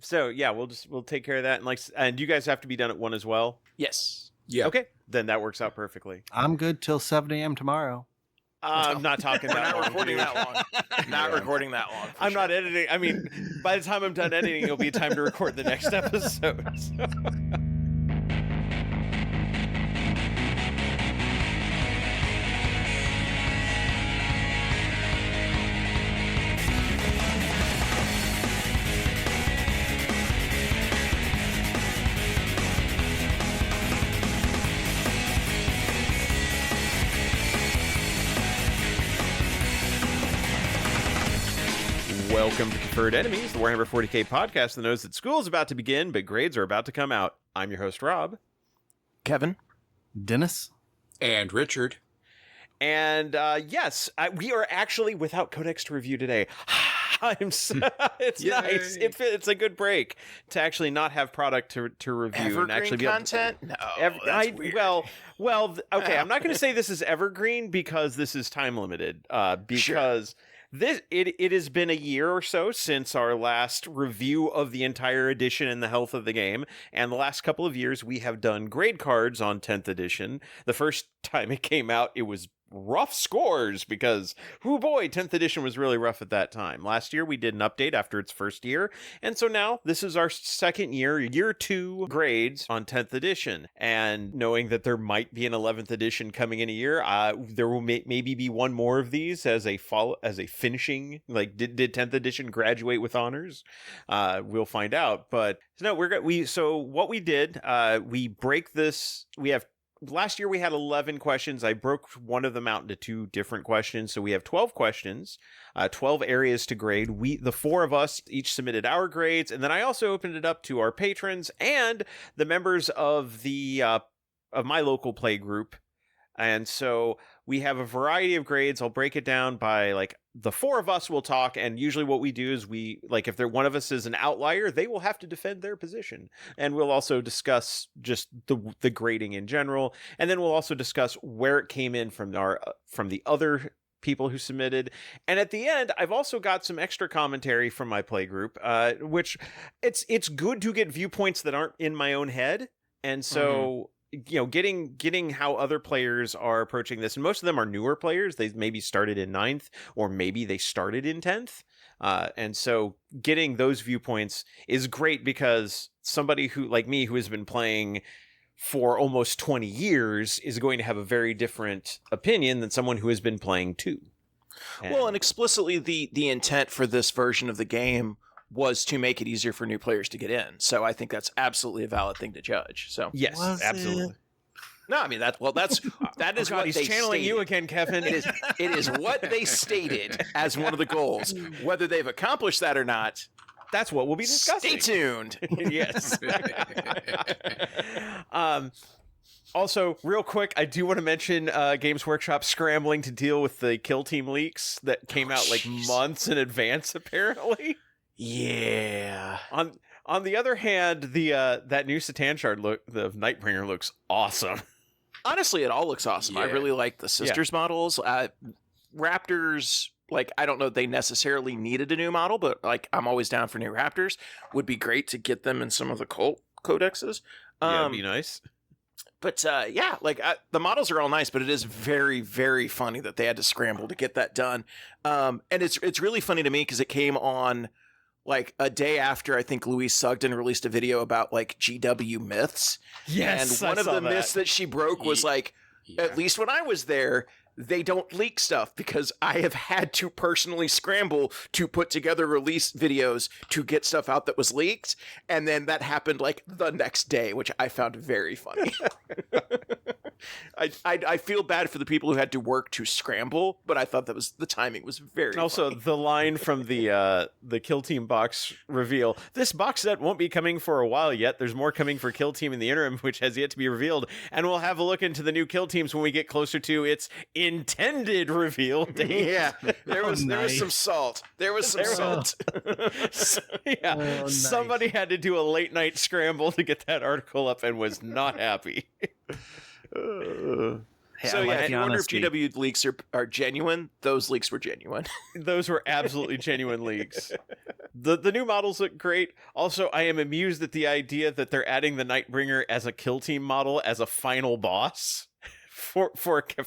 So yeah, we'll take care of that, and you guys have to be done at 1 as well. Yes. Yeah. Okay, then that works out perfectly. I'm good till 7 a.m. tomorrow. I'm not talking We're that not long. recording dude. that long. Not recording that long. I'm not editing. I mean, by the time I'm done editing, it'll be time to record the next episode. Welcome to Preferred Enemies, the Warhammer 40k podcast that knows that school is about to begin, but grades are about to come out. I'm your host, Rob. Kevin. Dennis. And Richard. And yes, we are actually without codex to review today. It's Yay. nice. It's a good break to actually not have product to review. Evergreen and actually be content? No, that's weird. Okay, I'm not going to say this is evergreen because this is time limited. Because it has been a year or so since our last review of the entire edition and the health of the game, and the last couple of years we have done grade cards on 10th edition. The first time it came out, it was rough scores because, oh boy, 10th edition was really rough at that time. Last year we did an update after its first year, and so now this is our second year 2 grades on 10th edition. And knowing that there might be an 11th edition coming in a year, there will maybe be one more of these as a finishing. Like, did 10th edition graduate with honors? We'll find out. But no, so what we did, we break this. We have. Last year we had 11 questions. I broke one of them out into 2 different questions. So we have 12 questions, 12 areas to grade. The 4 of us each submitted our grades. And then I also opened it up to our patrons and the members of of my local play group. And so we have a variety of grades. I'll break it down by the 4 of us will talk, and usually what we do is if one of us is an outlier, they will have to defend their position. And we'll also discuss just the grading in general, and then we'll also discuss where it came in from the other people who submitted. And at the end, I've also got some extra commentary from my play group, which it's good to get viewpoints that aren't in my own head. And so getting how other players are approaching this, and most of them are newer players. They maybe started in 9th, or maybe they started in 10th. And so getting those viewpoints is great because somebody who, like me, who has been playing for almost 20 years is going to have a very different opinion than someone who has been playing too. And explicitly the intent for this version of the game was to make it easier for new players to get in. So I think that's absolutely a valid thing to judge. So yes, absolutely. No, I mean that is what he's they channeling stated. You again, Kevin. It is what they stated as one of the goals. Whether they've accomplished that or not, that's what we'll be discussing. Stay tuned. Yes. Also, real quick, I do want to mention Games Workshop scrambling to deal with the Kill Team leaks that came out months in advance, apparently. Yeah. On the other hand, the that new Satan Shard the Nightbringer looks awesome. Honestly, it all looks awesome. Yeah. I really like the Sisters models. Raptors, I don't know if they necessarily needed a new model, but I'm always down for new Raptors. Would be great to get them in some of the cult codexes. It'd be nice. But the models are all nice, but it is very, very funny that they had to scramble to get that done. And it's really funny to me because it came on a day after I think Louise Sugden released a video about GW myths. Yes, and one of the myths that she broke was at least when I was there, they don't leak stuff because I have had to personally scramble to put together release videos to get stuff out that was leaked. And then that happened the next day, which I found very funny. I feel bad for the people who had to work to scramble, but I thought the timing was very also funny. The line from the Kill Team box reveal, this box set won't be coming for a while yet. There's more coming for Kill Team in the interim, which has yet to be revealed. And we'll have a look into the new Kill Teams when we get closer to its intended reveal date. Yeah, there was some salt. There was some salt. Nice. Somebody had to do a late night scramble to get that article up and was not happy. Hey, So I like if the you wonder if honesty. GW leaks are genuine, those leaks were genuine. Those were absolutely genuine leaks. The new models look great. Also, I am amused at the idea that they're adding the Nightbringer as a kill team model as a final boss for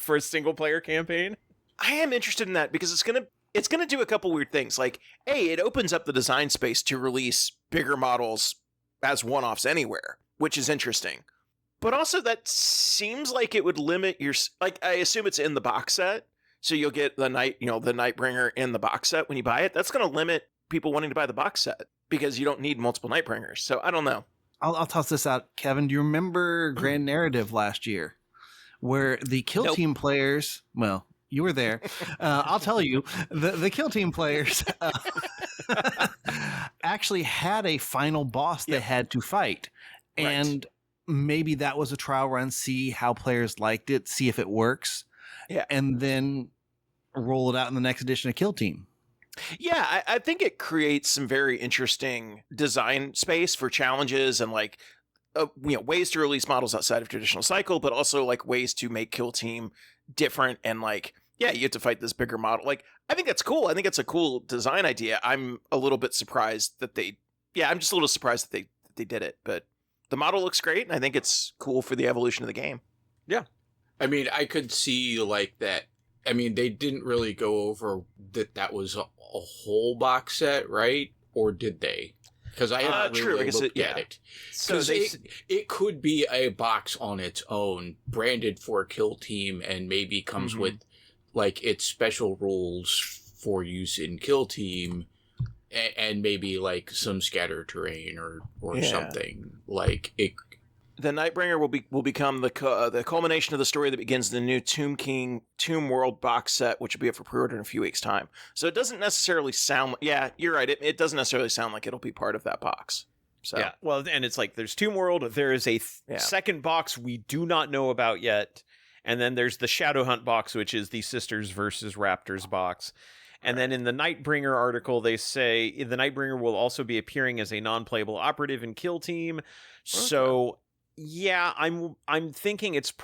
a single player campaign. I am interested in that because it's gonna do a couple weird things. Like, A, it opens up the design space to release bigger models as one-offs anywhere, which is interesting. But also that seems like it would limit your, like, I assume it's in the box set, so you'll get the Nightbringer in the box set when you buy it. That's going to limit people wanting to buy the box set because you don't need multiple Nightbringers. So I don't know. I'll toss this out, Kevin. Do you remember Grand Narrative last year, where the kill team players? Well, you were there. I'll tell you, the kill team players actually had a final boss they had to fight, and maybe that was a trial run. See how players liked it. See if it works. Yeah, and then roll it out in the next edition of Kill Team. Yeah, I think it creates some very interesting design space for challenges and like ways to release models outside of traditional cycle, but also like ways to make Kill Team different and like, yeah, you have to fight this bigger model. Like, I think that's cool. I think it's a cool design idea. I'm a little bit surprised that I'm just a little surprised that they did it, but the model looks great and I think it's cool for the evolution of the game. Yeah. I mean, I could see like that. I mean, they didn't really go over that was a whole box set, right? Or did they? Because I haven't really looked at it. So it could be a box on its own, branded for Kill Team, and maybe comes with like its special rules for use in Kill Team, and maybe like some scatter terrain or something like it. The Nightbringer will become the culmination of the story that begins the new Tomb World box set, which will be up for pre-order in a few weeks' time. So it doesn't necessarily sound. Yeah, you're right. It doesn't necessarily sound like it'll be part of that box. So yeah, well, and it's like there's Tomb World. There is a second box we do not know about yet, and then there's the Shadowhunt box, which is the Sisters versus Raptors box. And then in the Nightbringer article, they say the Nightbringer will also be appearing as a non-playable operative in Kill Team. Okay. So. Yeah, I'm thinking it's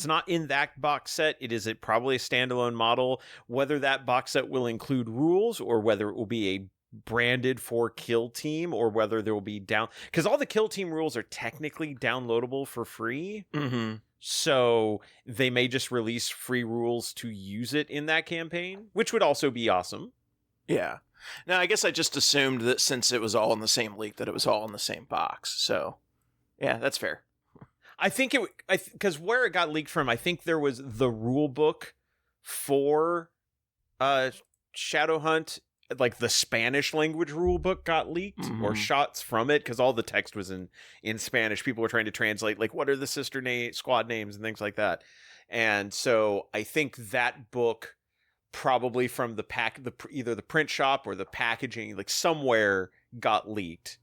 not in that box set. It is probably a standalone model. Whether that box set will include rules or whether it will be a branded for Kill Team or whether there will be because all the Kill Team rules are technically downloadable for free. Mm-hmm. So they may just release free rules to use it in that campaign, which would also be awesome. Yeah. Now, I guess I just assumed that since it was all in the same leak that it was all in the same box. So. Yeah, that's fair. I think because where it got leaked from, I think there was the rule book for Shadowhunt, like the Spanish language rule book got leaked or shots from it because all the text was in Spanish. People were trying to translate like what are the squad names and things like that. And so I think that book probably from either the print shop or the packaging, like somewhere got leaked.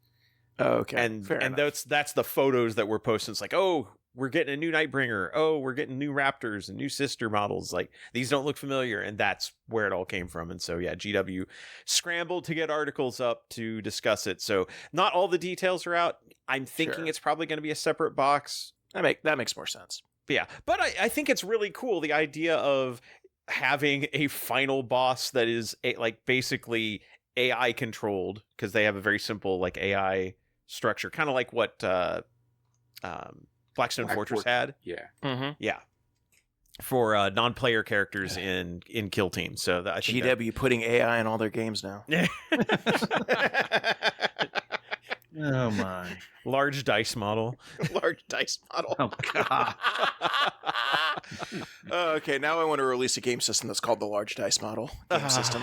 Oh, okay. And that's the photos that were posted. It's like, oh, we're getting a new Nightbringer. Oh, we're getting new Raptors and new sister models. Like, these don't look familiar. And that's where it all came from. And so, yeah, GW scrambled to get articles up to discuss it. So not all the details are out. I'm thinking it's probably going to be a separate box. That makes more sense. But I think it's really cool. The idea of having a final boss that is basically AI controlled because they have a very simple like AI structure, kind of like what Blackstone Fortress had. Yeah. Mm-hmm. Yeah. For non-player characters in Kill Team. So I think GW putting AI in all their games now. Oh my. Large dice model. Large dice model. Oh god. Okay, now I want to release a game system that's called the Large Dice Model game system.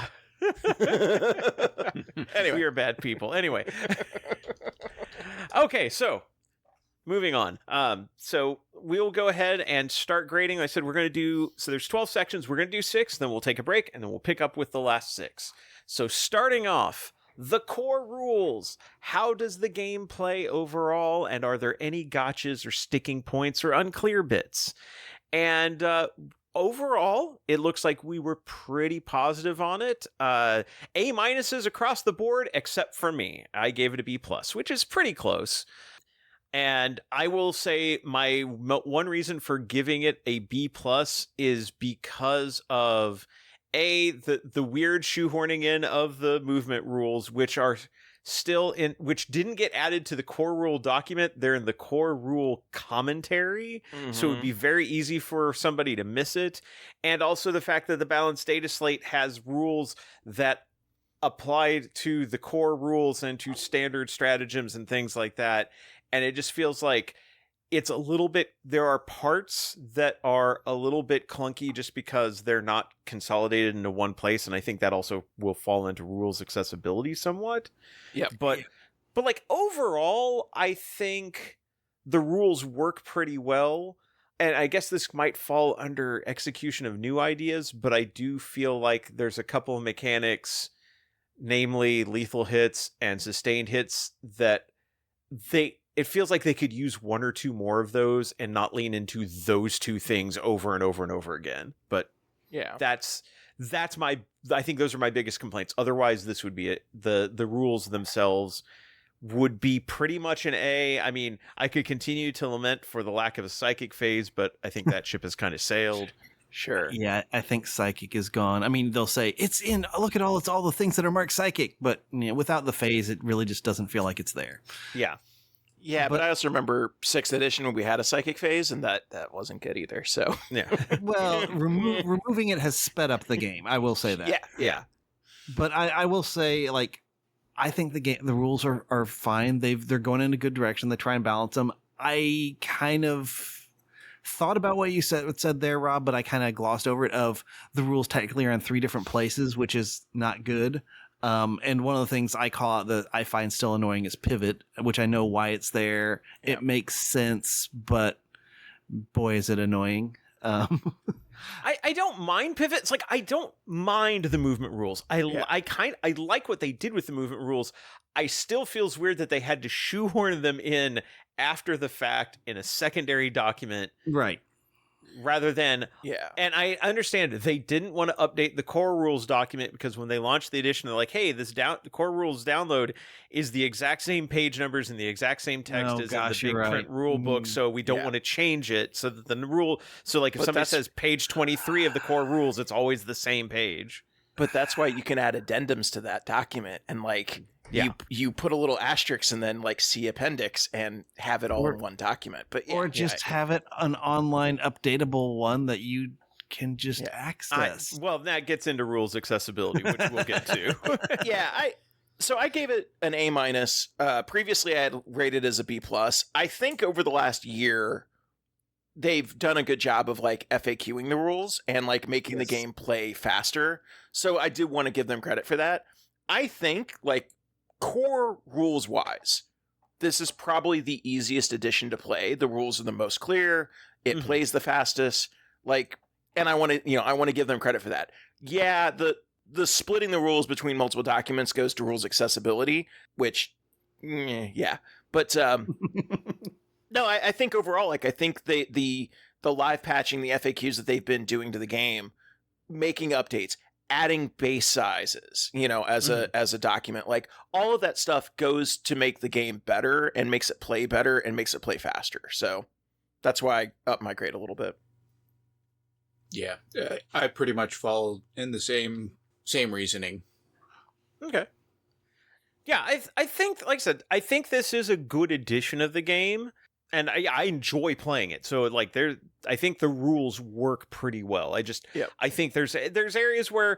Anyway, we are bad people. Anyway. Okay, so moving on. So we'll go ahead and start grading. I said we're going to do, so there's 12 sections. We're going to do 6, then we'll take a break, and then we'll pick up with the last 6. So starting off, the core rules. How does the game play overall, and are there any gotchas or sticking points or unclear bits? And overall, it looks like we were pretty positive on it. A- across the board, except for me. I gave it a B+, which is pretty close. And I will say my one reason for giving it a B+ is because of the weird shoehorning in of the movement rules, which are still which didn't get added to the core rule document. They're in the core rule commentary, so it would be very easy for somebody to miss it. And also the fact that the balanced data slate has rules that apply to the core rules and to standard stratagems and things like that. And it just feels like it's a little bit, there are parts that are a little bit clunky just because they're not consolidated into one place. And I think that also will fall into rules accessibility somewhat. Yeah. But like overall, I think the rules work pretty well. And I guess this might fall under execution of new ideas, but I do feel like there's a couple of mechanics, namely lethal hits and sustained hits, that it feels like they could use one or two more of those and not lean into those two things over and over and over again. But yeah, that's I think those are my biggest complaints. Otherwise, this would be it. The rules themselves would be pretty much an A. I mean, I could continue to lament for the lack of a psychic phase, but I think that ship has kind of sailed. Sure. Yeah, I think psychic is gone. I mean, they'll say it's in. Look at it's all the things that are marked psychic, but without the phase, it really just doesn't feel like it's there. Yeah. Yeah, but I also remember 6th edition when we had a psychic phase, and that wasn't good either. So yeah. Well, removing it has sped up the game. I will say that. Yeah. But I will say, like, I think the rules are fine. They're going in a good direction. They try and balance them. I kind of thought about what you said there, Rob, but I kind of glossed over it. Of the rules technically are in 3 different places, which is not good. And one of the things I call out that I find still annoying is pivot, which I know why it's there. Yeah. It makes sense, but boy, is it annoying. I don't mind pivots. Like, I don't mind the movement rules. I like what they did with the movement rules. I still feels weird that they had to shoehorn them in after the fact in a secondary document. Right. Rather than, and I understand they didn't want to update the core rules document because when they launched the edition, they're like, hey, the core rules download is the exact same page numbers and the exact same text as in the big print rule book, so we don't want to change it. So that the rule, so like if somebody says page 23 of the core rules, it's always the same page. But that's why you can add addendums to that document and like you put a little asterisk and then like see appendix and have it all in one document. But or just have it an online updatable one that you can just access. Well, that gets into rules accessibility, which we'll get to. So I gave it an A-. Previously, I had rated as a B+. I think over the last year, they've done a good job of like FAQing the rules and like making the game play faster. So I do want to give them credit for that. I think like core rules wise, this is probably the easiest edition to play. The rules are the most clear. It plays the fastest. Like, and I want to give them credit for that. Yeah, the splitting the rules between multiple documents goes to rules accessibility, which, but no, I think overall, like I think the live patching, the FAQs that they've been doing to the game, making updates, adding base sizes, as a document, like all of that stuff goes to make the game better and makes it play better and makes it play faster. So that's why I upped my grade a little bit. Yeah, I pretty much followed in the same reasoning. Okay. Yeah, I think, like I said, I think this is a good edition of the game, and I enjoy playing it. So like I think the rules work pretty well. I think there's areas where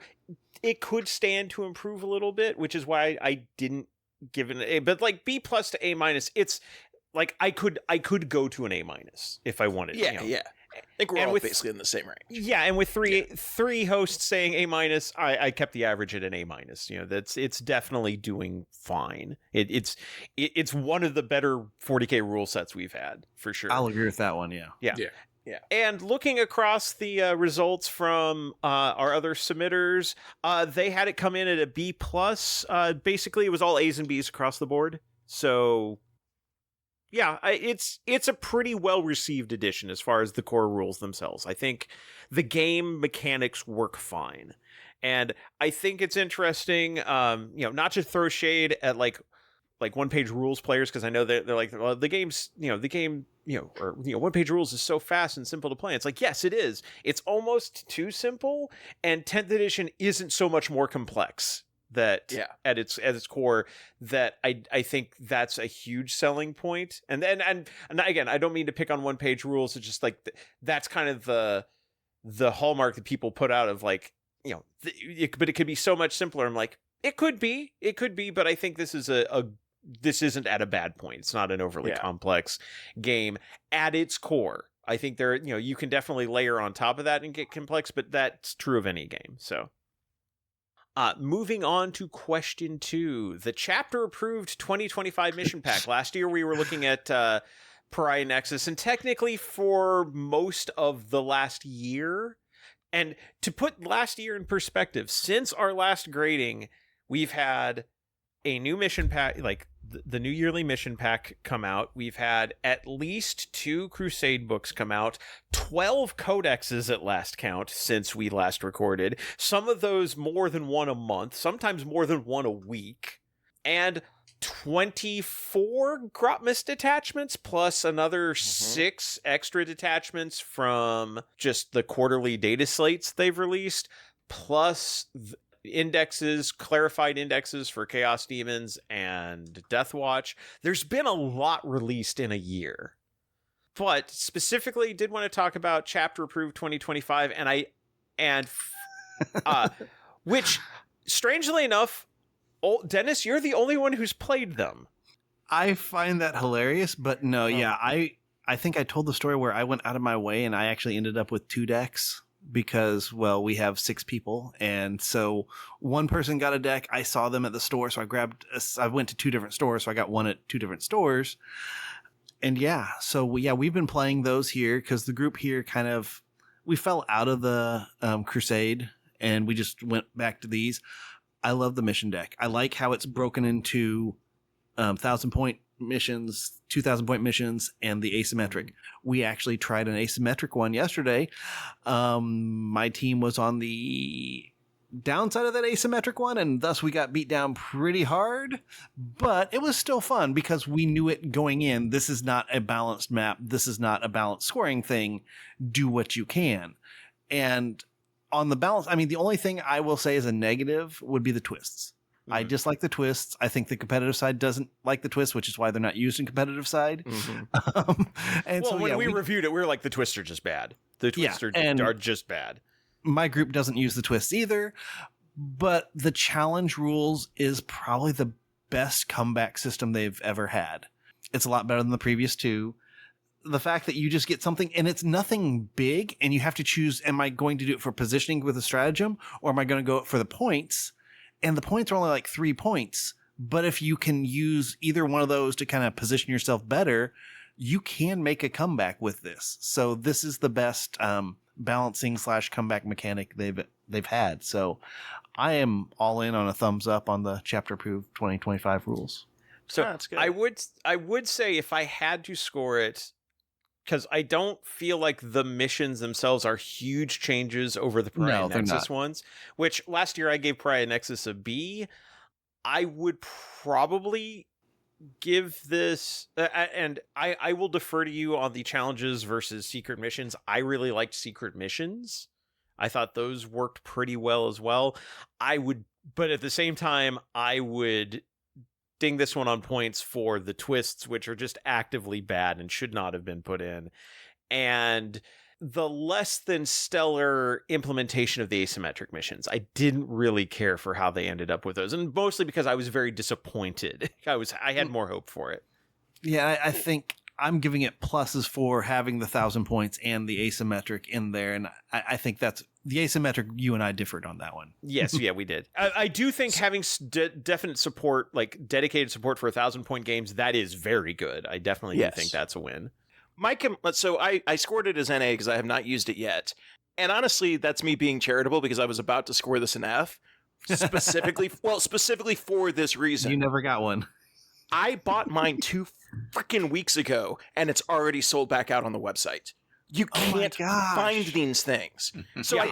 it could stand to improve a little bit, which is why I didn't give it an A. But like B+ to A-, it's like I could go to an A- if I wanted. Yeah. I think we're all basically in the same range. Yeah, and with three hosts saying A-, I kept the average at an A-. It's definitely doing fine. It's one of the better 40K rule sets we've had, for sure. I'll agree with that one, Yeah. And looking across the results from our other submitters, they had it come in at a B+. Basically, it was all A's and B's across the board. So yeah, it's a pretty well-received edition as far as the core rules themselves. I think the game mechanics work fine. And I think it's interesting, not to throw shade at like like one-page rules players, because I know they're like, well, the game's, one-page rules is so fast and simple to play. It's like, yes, it is. It's almost too simple, and 10th edition isn't so much more complex that at its core, that I think that's a huge selling point. And then and again, I don't mean to pick on one-page rules. It's just like that's kind of the hallmark that people put out of like, but it could be so much simpler. I'm like, it could be, but I think this is this isn't at a bad point. It's not an overly complex game at its core. I think there, you can definitely layer on top of that and get complex, but that's true of any game. So, moving on to question 2, the chapter approved 2025 mission pack. Last year we were looking at Pariah Nexus, and technically for most of the last year. And to put last year in perspective, since our last grading, we've had a new mission pack, like the new yearly mission pack come out. We've had at least 2 Crusade books come out, 12 codexes at last count since we last recorded. Some of those more than one a month, sometimes more than one a week. And 24 Grotmist detachments plus another 6 extra detachments from just the quarterly data slates they've released, plus indexes, clarified indexes for Chaos Demons and Deathwatch. There's been a lot released in a year. But specifically did want to talk about chapter approved 2025, and which strangely enough, Dennis, you're the only one who's played them. I find that hilarious, but no, I think I told the story where I went out of my way and I actually ended up with 2 decks because, well, we have 6 people. And so one person got a deck. I saw them at the store. So I went to 2 different stores. So I got one at 2 different stores. And we've been playing those here because the group here we fell out of the Crusade and we just went back to these. I love the mission deck. I like how it's broken into 1,000-point missions, 2,000-point missions, and the asymmetric. We actually tried an asymmetric one yesterday. My team was on the downside of that asymmetric one, and thus we got beat down pretty hard. But it was still fun because we knew it going in. This is not a balanced map. This is not a balanced scoring thing. Do what you can. And on the balance, I mean, the only thing I will say is a negative would be the twists. I dislike the twists. I think the competitive side doesn't like the twists, which is why they're not used in competitive side. When we reviewed it, we were like, the twists are just bad. The twists are just bad. My group doesn't use the twists either, but the challenge rules is probably the best comeback system they've ever had. It's a lot better than the previous 2. The fact that you just get something and it's nothing big and you have to choose, am I going to do it for positioning with a stratagem or am I going to go for the points? And the points are only like 3 points. But if you can use either one of those to kind of position yourself better, you can make a comeback with this. So this is the best balancing / comeback mechanic they've had. So I am all in on a thumbs up on the chapter approved 2025 rules. So that's good. I would say if I had to score it, because I don't feel like the missions themselves are huge changes over the Pariah Nexus ones, which last year I gave Pariah Nexus a B. I would probably give this, and I will defer to you on the challenges versus secret missions. I really liked secret missions. I thought those worked pretty well as well. But at the same time, I would ding this one on points for the twists, which are just actively bad and should not have been put in, and the less than stellar implementation of the asymmetric missions. I didn't really care for how they ended up with those, and mostly because I was very disappointed. I had more hope for it. Yeah, I think I'm giving it pluses for having the 1,000 points and the asymmetric in there, and I think that's the asymmetric. You and I differed on that one. Yes, yeah, we did. I do think having definite support, like dedicated support for 1,000-point games, that is very good. I definitely do think that's a win. So I scored it as NA because I have not used it yet, and honestly, that's me being charitable because I was about to score this an F, specifically for this reason. You never got one. I bought mine 2 freaking weeks ago, and it's already sold back out on the website. You can't find these things. So Yeah,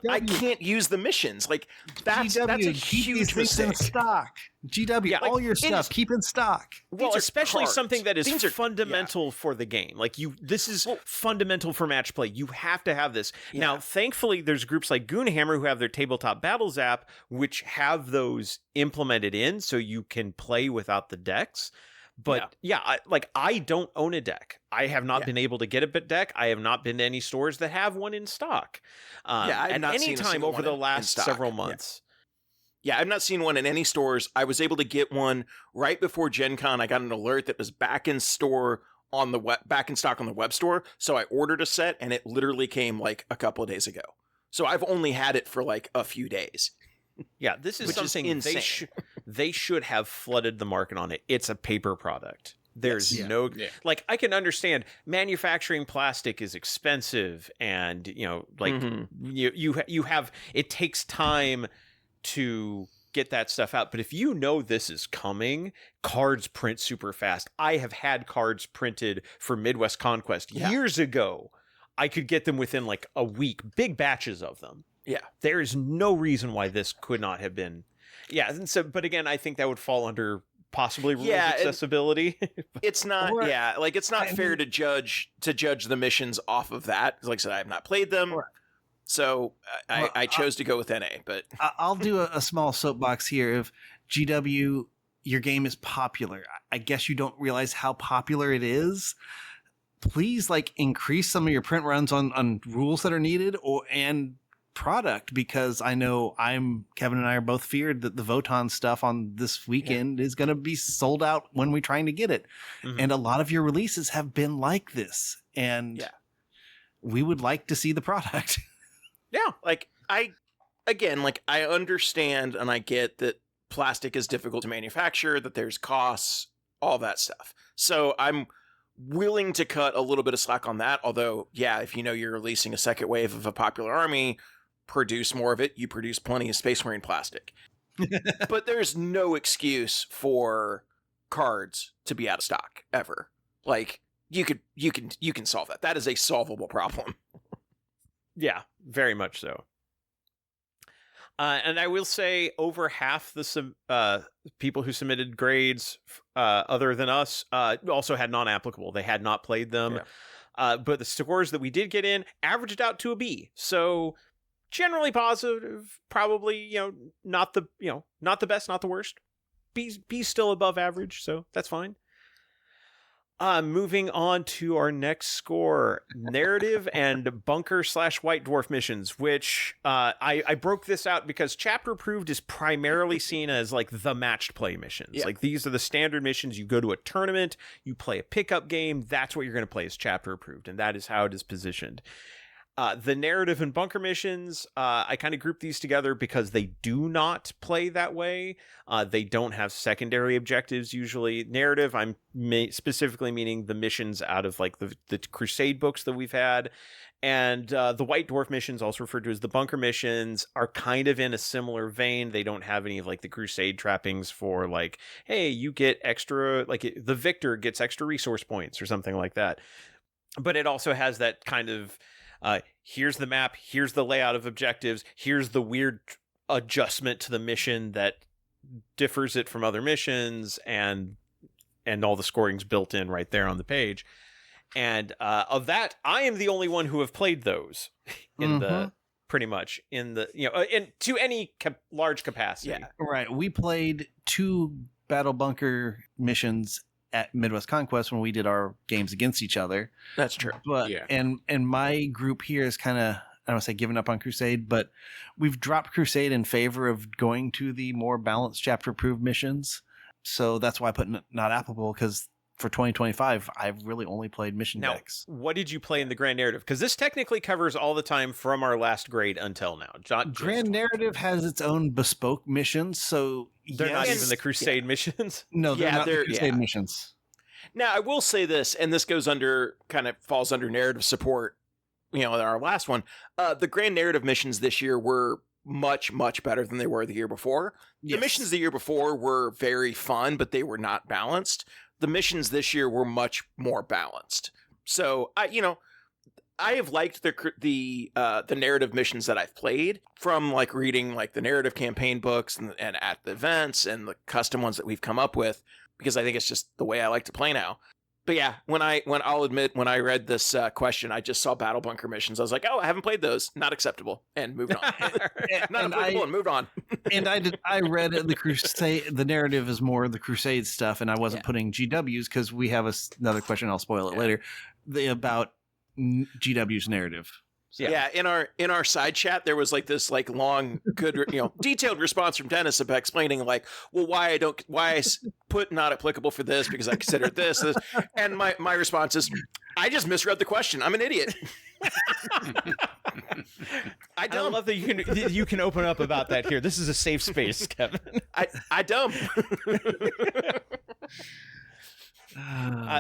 I can't use the missions. Like that's a huge mistake. In stock. GW, all your stuff keep in stock. Well, especially cards. something that is These are fundamental for the game. Like this is fundamental for match play. You have to have this. Yeah. Now, thankfully, there's groups like Goonhammer who have their tabletop battles app, which have those implemented in, so you can play without the decks. But I don't own a deck. I have not been able to get a deck. I have not been to any stores that have one in stock. I've not any seen time over the last several months. Yeah, I've not seen one in any stores. I was able to get one right before Gen Con. I got an alert that was back in store on the back in stock on the web store. So I ordered a set and it literally came like a couple of days ago. So I've only had it for like a few days. Yeah, this is something they should have flooded the market on it. It's a paper product. There's like, I can understand manufacturing plastic is expensive, and you have, it takes time to get that stuff out. But if you know this is coming, cards print super fast. I have had cards printed for Midwest Conquest years ago. I could get them within like a week, big batches of them. Yeah. There is no reason why this could not have been. Yeah. And so, but again, I think that would fall under possibly rules of accessibility. It's not, like it's not fair to judge the missions off of that. Like I said, I have not played them. So I chose to go with NA, but I'll do a small soapbox here. If GW, your game is popular, I guess you don't realize how popular it is. Please like increase some of your print runs on rules that are needed and product, because I know Kevin and I are both feared that the Votann stuff on this weekend is going to be sold out when we're trying to get it. Mm-hmm. And a lot of your releases have been like this. And we would like to see the product. Yeah. Like I understand and I get that plastic is difficult to manufacture, that there's costs, all that stuff. So I'm willing to cut a little bit of slack on that. Although, if you know you're releasing a second wave of a popular army, produce more of it. You produce plenty of Space Marine plastic. But there's no excuse for cards to be out of stock ever. Like you can solve that. That is a solvable problem. Yeah, very much so. And I will say over half the people who submitted grades other than us also had non-applicable. They had not played them. Yeah. But the scores that we did get in averaged out to a B. So generally positive, probably, not the best, not the worst. B's still above average, so that's fine. Moving on to our next score, narrative and bunker/White Dwarf missions, which I broke this out because chapter approved is primarily seen as like the matched play missions. Yeah. Like these are the standard missions. You go to a tournament, you play a pickup game. That's what you're going to play as chapter approved, and that is how it is positioned. The narrative and bunker missions, I kind of group these together because they do not play that way. They don't have secondary objectives usually. Narrative, I'm specifically meaning the missions out of like the Crusade books that we've had. And the White Dwarf missions, also referred to as the bunker missions, are kind of in a similar vein. They don't have any of like the Crusade trappings for like, hey, you get extra, like the victor gets extra resource points or something like that. But it also has that kind of... here's the map, here's the layout of objectives, here's the weird adjustment to the mission that differs it from other missions, and all the scoring's built in right there on the page. And of that, I am the only one who have played those in the pretty much in the in to any large capacity. Yeah, right. We played 2 battle bunker missions at Midwest Conquest when we did our games against each other. That's true. But and my group here is kind of, I don't want to say giving up on Crusade, but we've dropped Crusade in favor of going to the more balanced chapter approved missions. So that's why I put not applicable, because for 2025, I've really only played mission decks. What did you play in the Grand Narrative? Because this technically covers all the time from our last grade until now. Grand Narrative has its own bespoke missions, so they're not even the Crusade missions. No, they're not the Crusade missions. Now, I will say this, and this falls under narrative support. In our last one, the Grand Narrative missions this year were much, much better than they were the year before. Yes. The missions the year before were very fun, but they were not balanced. The missions this year were much more balanced. So, I have liked the narrative missions that I've played, from like reading like the narrative campaign books and at the events and the custom ones that we've come up with, because I think it's just the way I like to play now. But yeah, when I'll admit, when I read this question, I just saw battle bunker missions. I was like, oh, I haven't played those. Not acceptable. And moved on. Not applicable and moved on. And I read the Crusade. The narrative is more the Crusade stuff, and I wasn't putting GWs because we have another question. I'll spoil it later. About GW's narrative. Yeah, in our side chat, there was like this like long, good, detailed response from Dennis about explaining like, well, why I put not applicable for this because I considered this, and my response is, I just misread the question. I'm an idiot. I love that you can open up about that here. This is a safe space, Kevin. I dumb.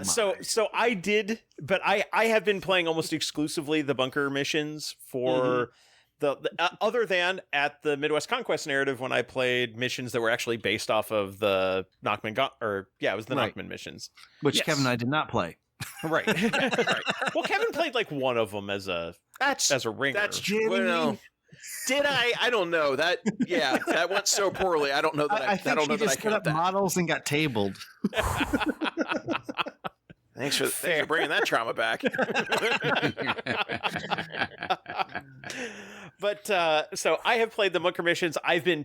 So I did, but I have been playing almost exclusively the bunker missions for the other than at the Midwest Conquest narrative when I played missions that were actually based off of the Nachman it was the Nachman missions, which Kevin and I did not play. Right. Right. Well, Kevin played like one of them as a ringer. That's true. Well, did I? I don't know. That went so poorly. I don't know that I think he just put up models and got tabled. Thanks for bringing that trauma back. But so I have played the bunker missions. I've been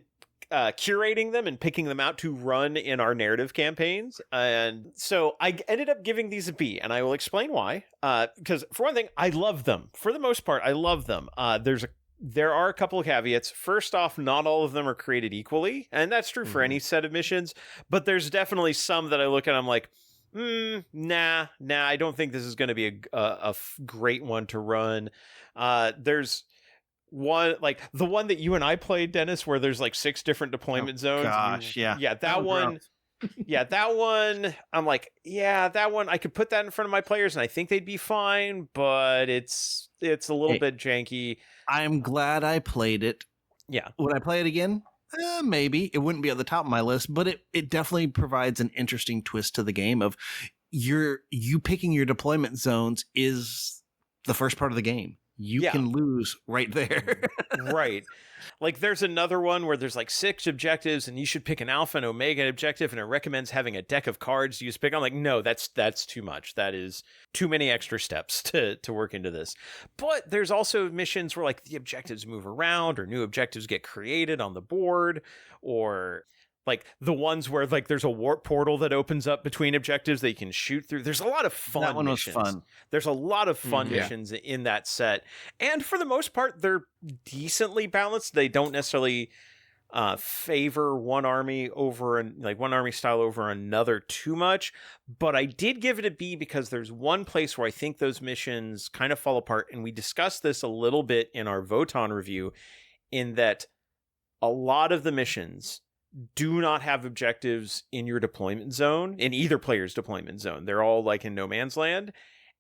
curating them and picking them out to run in our narrative campaigns. And so I ended up giving these a B, and I will explain why. Because for one thing, I love them. For the most part, I love them. There are a couple of caveats. First off, not all of them are created equally, and that's true for any set of missions, but there's definitely some that I look at and I'm like, nah, I don't think this is going to be a great one to run. There's one, like the one that you and I played, Dennis, where there's like 6 different deployment zones. Gosh, yeah, that one. Yeah, that one, I'm like, that one, I could put that in front of my players and I think they'd be fine, but it's a little bit janky. I'm glad I played it. Yeah. Would I play it again? Maybe. It wouldn't be at the top of my list, but it definitely provides an interesting twist to the game of you picking your deployment zones is the first part of the game. You can lose right there. Right. Like there's another one where there's like 6 objectives and you should pick an alpha and omega objective and it recommends having a deck of cards to use pick. I'm like, no, that's too much. That is too many extra steps to work into this. But there's also missions where like the objectives move around or new objectives get created on the board, or like the ones where like there's a warp portal that opens up between objectives that you can shoot through. There's a lot of fun That one missions. was fun. There's a lot of fun missions in that set. And for the most part, they're decently balanced. They don't necessarily favor one army style over another too much. But I did give it a B because there's one place where I think those missions kind of fall apart. And we discussed this a little bit in our Votann review, in that a lot of the missions do not have objectives in your deployment zone, in either player's deployment zone. They're all like in no man's land.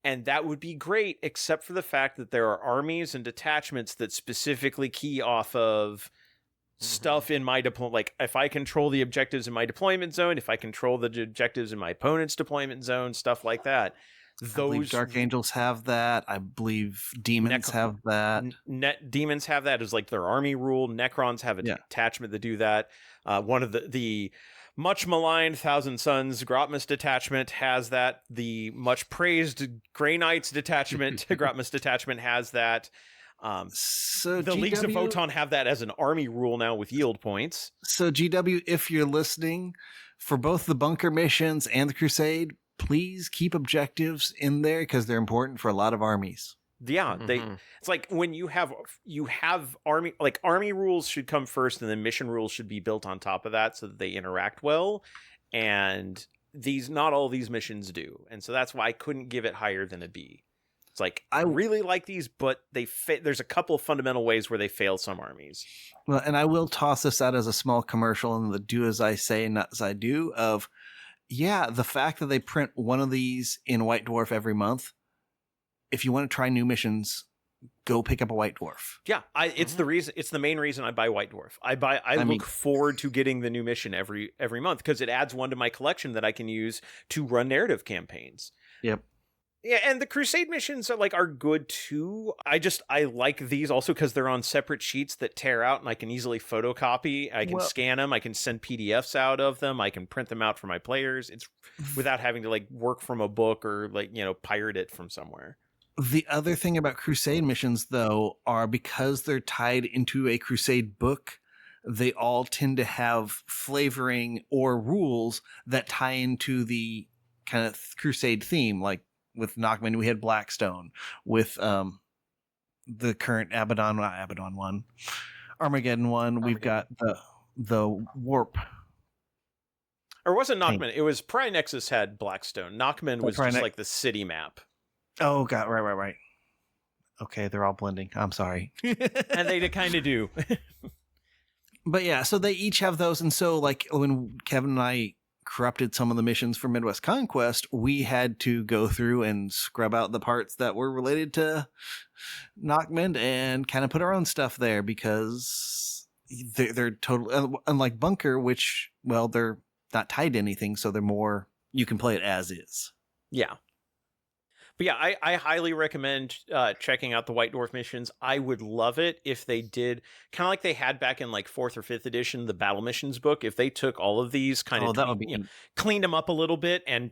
And that would be great, except for the fact that there are armies and detachments that specifically key off of stuff in my deployment. Like if I control the objectives in my deployment zone, if I control the objectives in my opponent's deployment zone, stuff like that. I believe Dark Angels have that. I believe Demons have that. Demons have that as like their army rule. Necrons have a detachment that do that. One of the much maligned Thousand Sons Grotmus detachment has that. The much praised Grey Knights detachment, Grotmus detachment has that. So the Leagues of Votann have that as an army rule now with yield points. So GW, if you're listening, for both the bunker missions and the Crusade, please keep objectives in there because they're important for a lot of armies. Yeah, it's like when you have army rules should come first, and then mission rules should be built on top of that so that they interact well. And not all these missions do, and so that's why I couldn't give it higher than a B. It's like I really like these, but there's a couple of fundamental ways where they fail some armies. Well, and I will toss this out as a small commercial in the do as I say, not as I do. Of the fact that they print one of these in White Dwarf every month. If you want to try new missions, go pick up a White Dwarf. Yeah, it's the reason. It's the main reason I buy White Dwarf. I look forward to getting the new mission every month because it adds one to my collection that I can use to run narrative campaigns. Yep. Yeah, and the Crusade missions are good too. I like these also because they're on separate sheets that tear out and I can easily photocopy. I can scan them. I can send PDFs out of them. I can print them out for my players. It's without having to work from a book or pirate it from somewhere. The other thing about Crusade missions, though, are because they're tied into a Crusade book, they all tend to have flavoring or rules that tie into the kind of Crusade theme. Like with Nachman, we had Blackstone. With the current Armageddon one, we've got the Warp. Or wasn't Nachman? It was Nexus had Blackstone. Nachman was just like the city map. Oh, God. Right. Okay, they're all blending. I'm sorry. And they kind of do. But yeah, so they each have those. And so when Kevin and I corrupted some of the missions for Midwest Conquest, we had to go through and scrub out the parts that were related to Nachman and kind of put our own stuff there because they're totally unlike Bunker, which, well, they're not tied to anything. So they're more, you can play it as is. Yeah. But yeah, I highly recommend checking out the White Dwarf missions. I would love it if they did, kind of like they had back in 4th or 5th edition, the Battle Missions book. If they took all of these cleaned them up a little bit and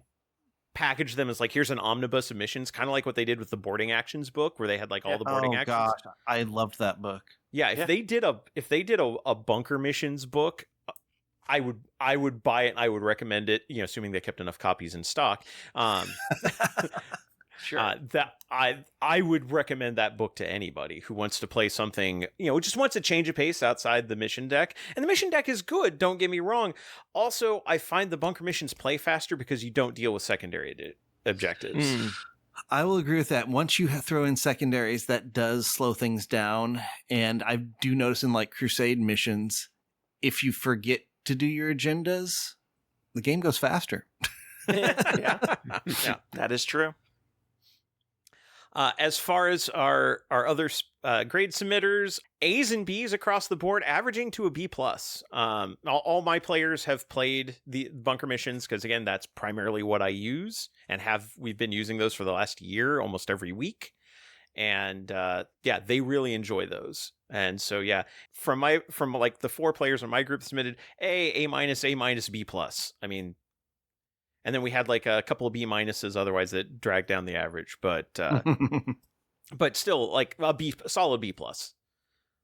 packaged them as here's an omnibus of missions, kind of like what they did with the Boarding Actions book, where they had all the boarding actions. Oh gosh, I loved that book. Yeah, if they did a Bunker Missions book, I would buy it. And I would recommend it. Assuming they kept enough copies in stock. Sure. That I would recommend that book to anybody who wants to play something, just wants a change of pace outside the mission deck. And the mission deck is good, don't get me wrong. Also, I find the Bunker missions play faster because you don't deal with secondary objectives. I will agree with that. Once you throw in secondaries, that does slow things down. And I do notice in Crusade missions, if you forget to do your agendas, the game goes faster. Yeah, that is true. As far as our other grade submitters, A's and B's across the board, averaging to a B+. All my players have played the Bunker missions because, again, that's primarily what I use and we've been using those for the last year, almost every week. And they really enjoy those. And so, from the 4 players on my group submitted A-, A-, B+. I mean, and then we had a couple of B minuses otherwise that dragged down the average, but still a solid B+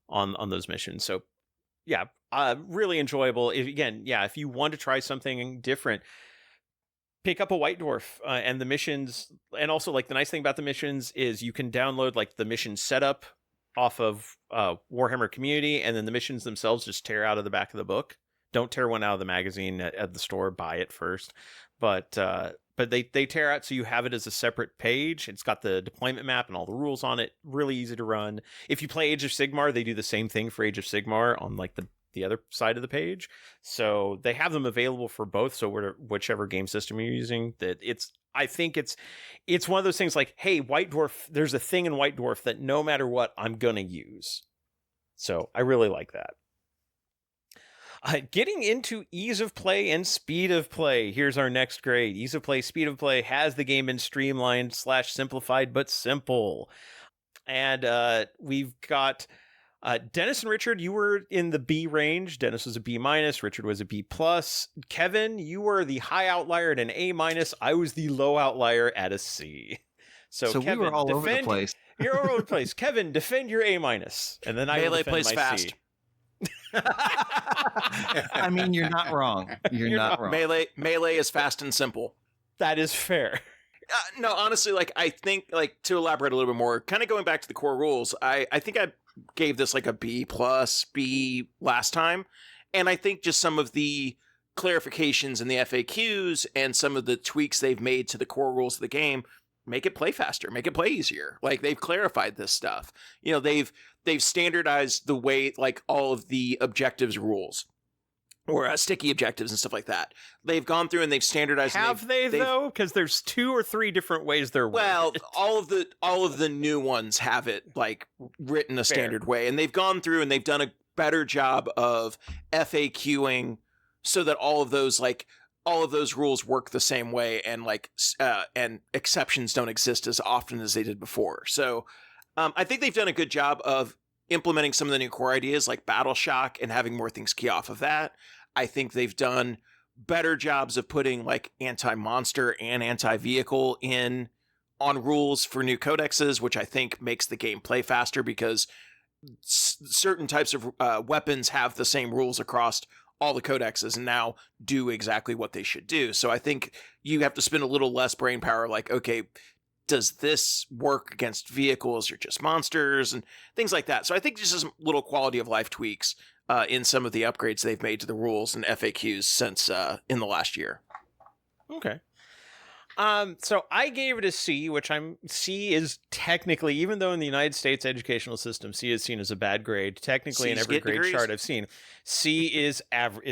on those missions. So really enjoyable. If you want to try something different, pick up a White Dwarf and the missions. And also the nice thing about the missions is you can download the mission setup off of Warhammer Community, and then the missions themselves just tear out of the back of the book. Don't tear one out of the magazine at the store. Buy it first. But they tear out so you have it as a separate page. It's got the deployment map and all the rules on it. Really easy to run. If you play Age of Sigmar, they do the same thing for Age of Sigmar on the other side of the page. So they have them available for both. So whichever game system you're using, I think it's one of those things hey, White Dwarf, there's a thing in White Dwarf that no matter what, I'm gonna use. So I really like that. Getting into ease of play and speed of play. Here's our next grade. Ease of play, speed of play. Has the game been streamlined / simplified but simple? And we've got Dennis and Richard. You were in the B range. Dennis was a B-, Richard was a B+. Kevin, you were the high outlier at an A-. I was the low outlier at a C. So Kevin, we were all over the place. You're all over the place. Kevin, defend your A-. And then I Melee will defend plays my fast. C. I mean, you're not wrong. You're not wrong. Melee is fast and simple. That is fair. No, honestly, I think to elaborate a little bit more, kind of going back to the core rules, I think I gave this a B+ B last time, and I think just some of the clarifications in the FAQs and some of the tweaks they've made to the core rules of the game make it play faster, make it play easier. They've clarified this stuff. They've standardized the way all of the objectives rules or sticky objectives and stuff like that. They've gone through and they've standardized. Have they though? Because there's 2 or 3 different ways they're worded. all of the new ones have it written a standard way, and they've gone through and they've done a better job of FAQing so that all of those all of those rules work the same way, and and exceptions don't exist as often as they did before. So I think they've done a good job of implementing some of the new core ideas like Battle Shock and having more things key off of that. I think they've done better jobs of putting like anti-monster and anti-vehicle in on rules for new codexes, which I think makes the game play faster because certain types of weapons have the same rules across all the codexes and now do exactly what they should do. So I think you have to spend a little less brain power, like, okay, does this work against vehicles or just monsters and things like that. So I think just some little quality of life tweaks in some of the upgrades they've made to the rules and FAQs since in the last year. Okay. So I gave it a C, which C is technically, even though in the United States educational system, C is seen as a bad grade. Technically, in every grade chart I've seen, C is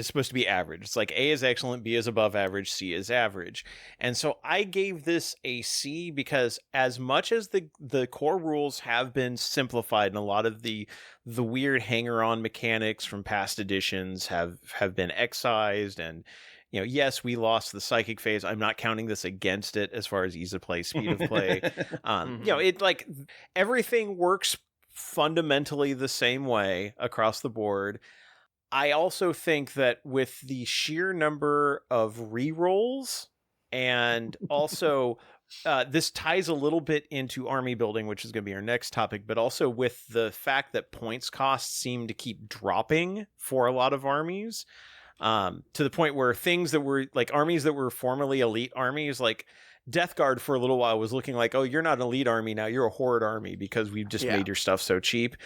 supposed to be average. It's like A is excellent, B is above average, C is average. And so I gave this a C because as much as the core rules have been simplified and a lot of the weird hanger-on mechanics from past editions have been excised, and yes, we lost the psychic phase. I'm not counting this against it as far as ease of play, speed of play. It like everything works fundamentally the same way across the board. I also think that with the sheer number of rerolls, and also this ties a little bit into army building, which is going to be our next topic, but also with the fact that points costs seem to keep dropping for a lot of armies. To the point where things that were like armies that were formerly elite armies, like Death Guard for a little while was looking like, oh, you're not an elite army now, you're a horde army because we've just made your stuff so cheap.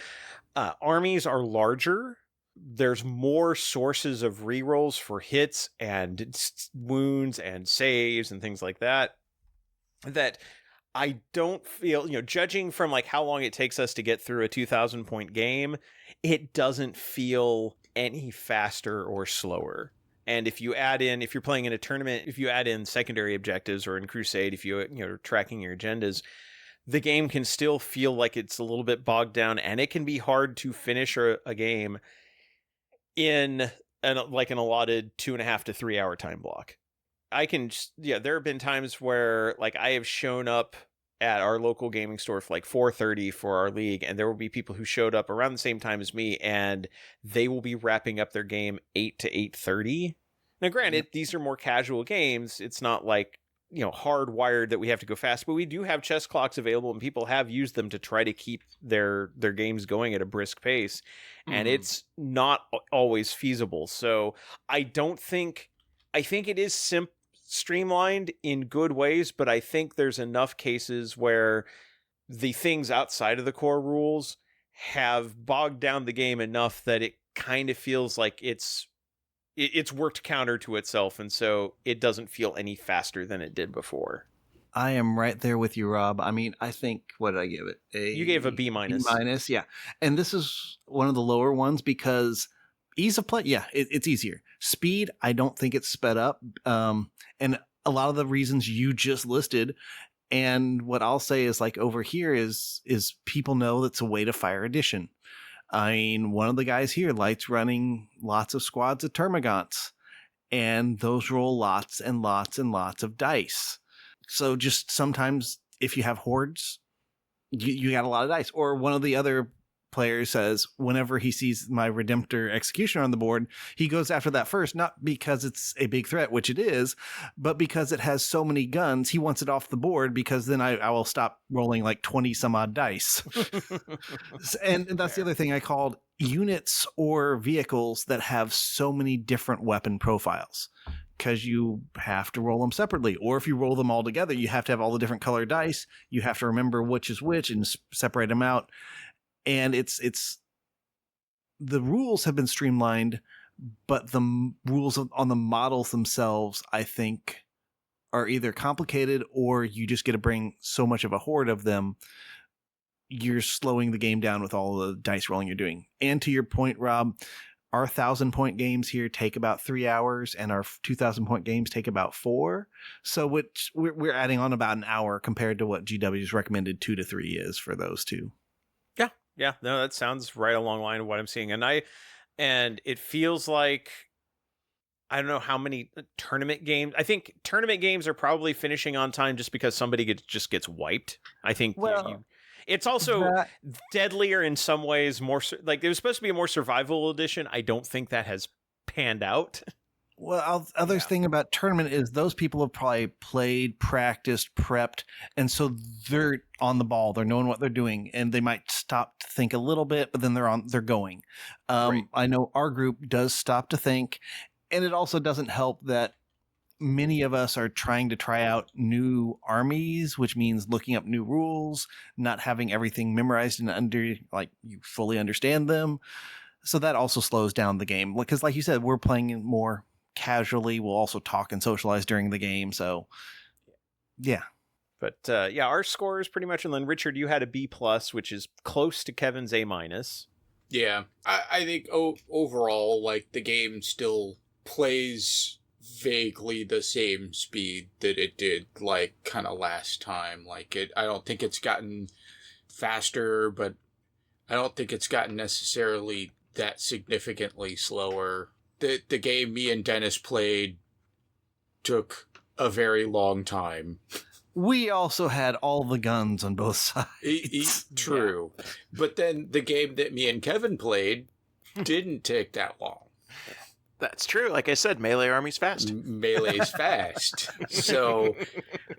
Armies are larger. There's more sources of rerolls for hits and wounds and saves and things like that. That I don't feel, judging from like how long it takes us to get through a 2,000 point game, it doesn't feel any faster or slower. And if you're playing in a tournament, if you add in secondary objectives or in Crusade, if you're tracking your agendas, the game can still feel like it's a little bit bogged down, and it can be hard to finish a game in an allotted 2.5 to 3 hour time block. There have been times where like I have shown up at our local gaming store for like 4:30 for our league, and there will be people who showed up around the same time as me, and they will be wrapping up their game 8 to 8:30. Now, granted, these are more casual games. It's not like hardwired that we have to go fast, but we do have chess clocks available, and people have used them to try to keep their games going at a brisk pace, and it's not always feasible. So I think it is streamlined in good ways, but I think there's enough cases where the things outside of the core rules have bogged down the game enough that it kind of feels like it's worked counter to itself, and so it doesn't feel any faster than it did before. I am right there with you, Rob. I mean, I think, what did I give it? You gave a B-. B-, yeah. And this is one of the lower ones because ease of play, it's easier. Speed, I don't think it's sped up. And a lot of the reasons you just listed. And what I'll say is like over here is people know that's a way to fire addition. I mean, one of the guys here likes running lots of squads of termagants, and those roll lots and lots and lots of dice. So just sometimes if you have hordes, you got a lot of dice. Or one of the other player says whenever he sees my Redemptor Executioner on the board, he goes after that first, not because it's a big threat, which it is, but because it has so many guns, he wants it off the board because then I will stop rolling like 20 some odd dice. and that's the other thing I called units or vehicles that have so many different weapon profiles, because you have to roll them separately. Or if you roll them all together, you have to have all the different color dice. You have to remember which is which and separate them out. And it's the rules have been streamlined, but the rules on the models themselves, I think, are either complicated or you just get to bring so much of a horde of them. You're slowing the game down with all the dice rolling you're doing. And to your point, Rob, our 1,000 point games here take about 3 hours, and our 2,000 point games take about 4. So we're adding on about an hour compared to what GW's recommended 2 to 3 is for those two. Yeah, no, that sounds right along the line of what I'm seeing. And it feels like I don't know how many tournament games. I think tournament games are probably finishing on time just because somebody just gets wiped. I think it's also deadlier in some ways. More like it was supposed to be a more survival edition. I don't think that has panned out. Well, other thing about tournament is those people have probably played, practiced, prepped, and so they're on the ball. They're knowing what they're doing, and they might stop to think a little bit, but then they're going. Right. I know our group does stop to think, and it also doesn't help that many of us are trying to try out new armies, which means looking up new rules, not having everything memorized and you fully understand them. So that also slows down the game because, like you said, we're playing more casually. We'll also talk and socialize during the game. So yeah. But our score is pretty much in line. Richard, you had a B+, which is close to Kevin's A-. Yeah. I think overall, like, the game still plays vaguely the same speed that it did, like, kind of last time. Like, I don't think it's gotten faster, but I don't think it's gotten necessarily that significantly slower. The game me and Dennis played took a very long time. We also had all the guns on both sides. True. Yeah. But then the game that me and Kevin played didn't take that long. That's true. Like I said, melee army's fast. Melee's fast. So,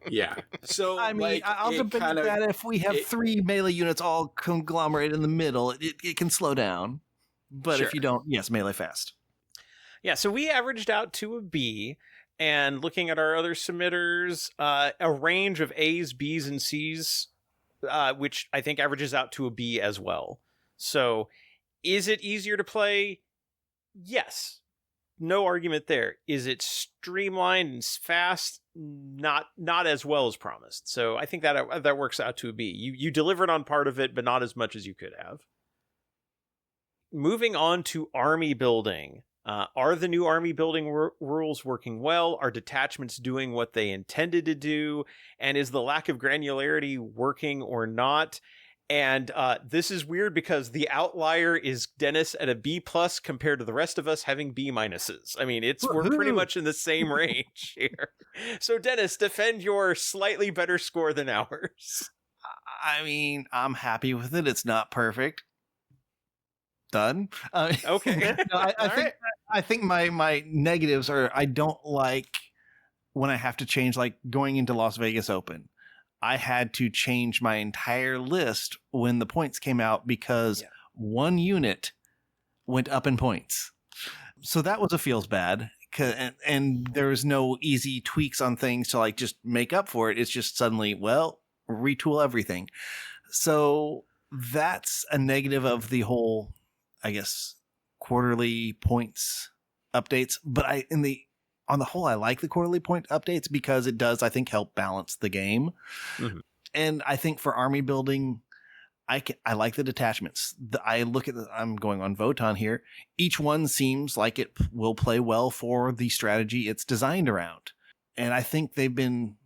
yeah. So, I mean, like, I'll debate that if we have 3 melee units all conglomerated in the middle, it can slow down. But sure. If you don't, yes, melee fast. Yeah, so we averaged out to a B, and looking at our other submitters, a range of A's, B's, and C's, which I think averages out to a B as well. So, is it easier to play? Yes. No argument there. Is it streamlined and fast? Not as well as promised. So, I think that works out to a B. You delivered on part of it, but not as much as you could have. Moving on to army building. Are the new army building rules working well? Are detachments doing what they intended to do? And is the lack of granularity working or not? And this is weird because the outlier is Dennis at a B+ compared to the rest of us having B-. I mean, we're pretty much in the same range here. So Dennis, defend your slightly better score than ours. I mean, I'm happy with it. It's not perfect. Done. Okay. No, I think my negatives are I don't like when I have to change, like going into Las Vegas Open. I had to change my entire list when the points came out because one unit went up in points. So that was a feels bad. And there was no easy tweaks on things to like just make up for it. It's just suddenly, retool everything. So that's a negative of the whole, I guess, quarterly points updates. But on the whole, I like the quarterly point updates because it does, I think, help balance the game. Mm-hmm. And I think for army building, I like the detachments. I'm going on Votan here. Each one seems like it will play well for the strategy it's designed around. And I think they've been,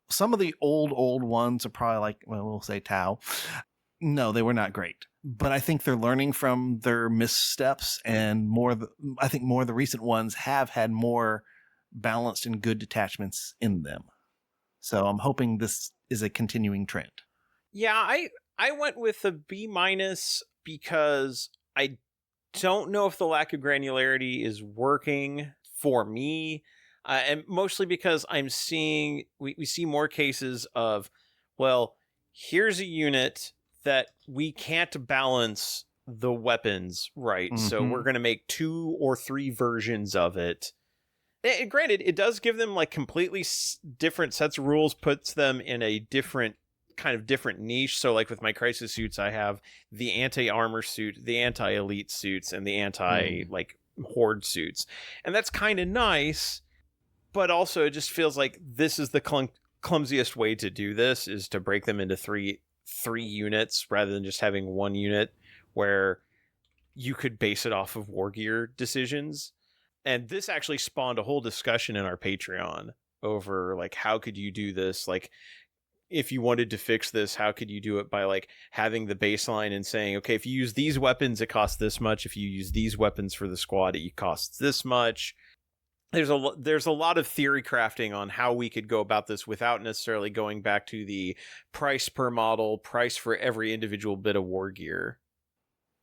some of the old ones are probably like, we'll say Tau. No, they were not great. But I think they're learning from their missteps, and I think more of the recent ones have had more balanced and good detachments in them. So I'm hoping this is a continuing trend. Yeah, I went with a B- because I don't know if the lack of granularity is working for me, and mostly because I'm seeing we see more cases of, here's a unit that we can't balance the weapons right, mm-hmm. So we're going to make 2 or 3 versions of it. And granted, it does give them like completely different sets of rules, puts them in a different niche. So like with my crisis suits, I have the anti-armor suit, the anti-elite suits, and the horde suits. And that's kind of nice, but also it just feels like this is the clumsiest way to do this, is to break them into three units rather than just having one unit where you could base it off of war gear decisions. And this actually spawned a whole discussion in our Patreon over like, how could you do this? Like, if you wanted to fix this, how could you do it by like having the baseline and saying, okay, if you use these weapons, it costs this much. If you use these weapons for the squad, it costs this much. there's a lot of theory crafting on how we could go about this without necessarily going back to the price per model, price for every individual bit of war gear.